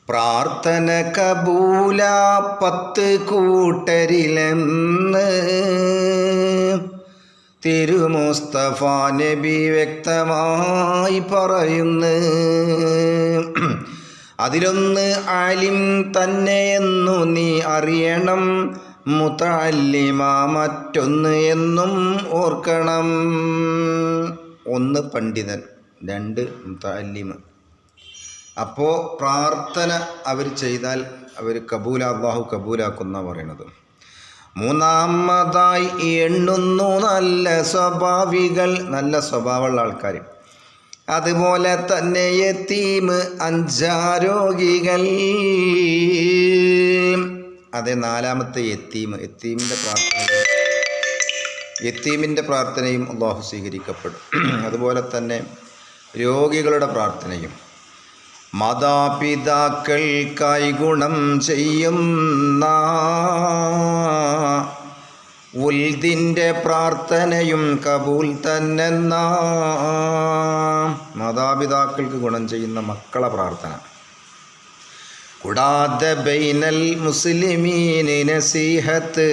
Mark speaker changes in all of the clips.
Speaker 1: പ്രാർത്ഥന കബൂല 10 കൂട്ടരിലെന്ന് തിരുമുസ്തഫ നബി വ്യക്തമായി പറയുന്നു. അതിലൊന്ന് ആലിം തന്നെയെന്നു നീ അറിയണം, മുതഅല്ലിമ മറ്റൊന്ന് എന്നും ഓർക്കണം. 1 പണ്ഡിതൻ, 2 മുതഅല്ലിമ. അപ്പോൾ പ്രാർത്ഥന അവർ ചെയ്താൽ അവർ അള്ളാഹു കബൂലാക്കുന്ന പറയണത്. 3-മതായി എണ്ണുന്നു നല്ല സ്വഭാവികൾ, നല്ല സ്വഭാവമുള്ള ആൾക്കാർ. അതുപോലെ തന്നെ യതീം 5 രോഗികൾ. അതെ, 4-മത്തെ യതീമിൻ്റെ പ്രാർത്ഥനയും അള്ളാഹു സ്വീകരിക്കപ്പെടും. അതുപോലെ തന്നെ രോഗികളുടെ പ്രാർത്ഥനയും. മാതാപിതാക്കൾക്കായി ഗുണം ചെയ്യുന്ന ഉൽദിൻ്റെ പ്രാർത്ഥനയും കബൂൽ തന്നെ. മാതാപിതാക്കൾക്ക് ഗുണം ചെയ്യുന്ന മക്കളെ പ്രാർത്ഥന. കൂടാതെ ബൈനൽ മുസ്ലിമീന് നസീഹത്ത്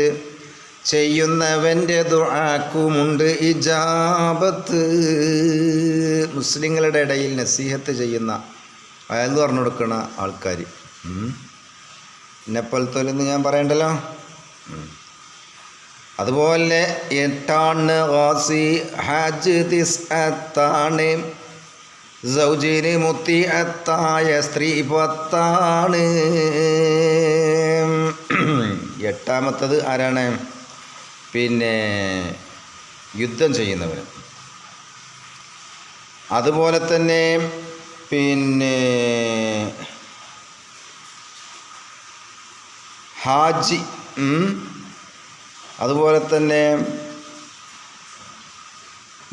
Speaker 1: ചെയ്യുന്നവൻ്റെ ദുആക്കുമുണ്ട് ഇജാബത്ത്. മുസ്ലിങ്ങളുടെ ഇടയിൽ നസീഹത്ത് ചെയ്യുന്ന, അയാൾ പറഞ്ഞു കൊടുക്കുന്ന ആൾക്കാർ. എന്നെപ്പോലത്തോലെന്ന് ഞാൻ പറയണ്ടല്ലോ. അതുപോലെ 8 ഗാസി ഹജ്ജ് 9 സൗജിന് മുത്തിഅത്തായ സ്ത്രീ 10. 8-മത്തത് ആരാണ്? പിന്നെ യുദ്ധം ചെയ്യുന്നവർ. അതുപോലെ തന്നെ പിന്നെ ഹാജി. അതുപോലെ തന്നെ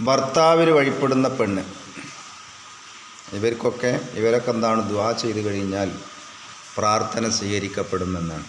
Speaker 1: ഭർത്താവിന് വഴിപ്പെടുന്ന പെണ്ണ്. ഇവരൊക്കെ എന്താണ് ദുആ ചെയ്ത് കഴിഞ്ഞാൽ പ്രാർത്ഥന സ്വീകരിക്കപ്പെടുമെന്നാണ്.